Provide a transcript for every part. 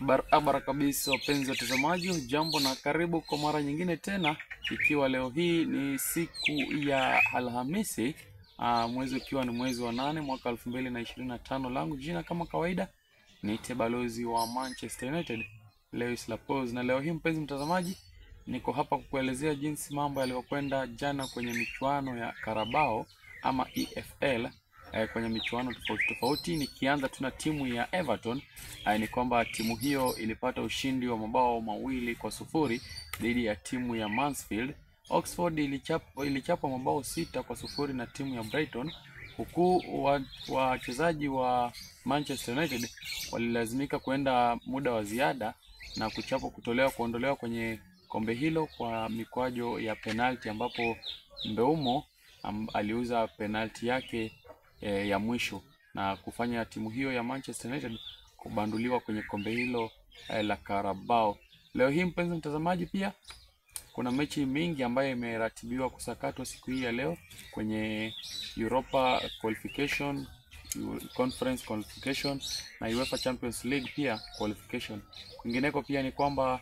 Barabara kabisa, wapenzi watazamaji, hujambo na karibu kwa mara nyingine tena, ikiwa leo hii ni siku ya Alhamisi, mwezi ukiwa ni mwezi wa 8 mwaka 2025. Langu jina kama kawaida niite balozi wa Manchester United, Lewis Laporte. Na leo hii mpenzi mtazamaji, niko hapa kukuelezea jinsi mambo yalivyokwenda jana kwenye michuano ya Carabao ama EFL, kwenye michuano tofauti. Nikianza tuna timu ya Everton, ni kwamba timu hiyo ilipata ushindi wa mabao 2-0 dhidi ya timu ya Mansfield. Oxford ilichapa mabao 6-0 na timu ya Brighton, huku wachezaji wa Manchester United walilazimika kuenda muda wa ziada na kuondolewa kwenye kombe hilo kwa mikwajo ya penalti, ambapo Mbeumo aliuza penalti yake ya mwisho na kufanya timu hiyo ya Manchester United kubanduliwa kwenye kombe hilo la Carabao. Leo hii mpenzi mtazamaji, pia kuna mechi mingi ambayo imeratibiwa kusakatwa siku hii ya leo kwenye Europa qualification, Conference qualification na UEFA Champions League pia qualification. Kwingineko pia ni kwamba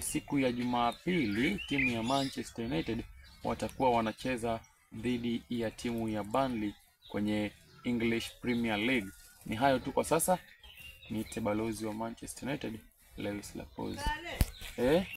siku ya Jumapili timu ya Manchester United watakuwa wanacheza dhidi ya timu ya Burnley kwenye English Premier League. Ni hayo tu kwa sasa. Niite balozi wa Manchester United, Lewis Laporte.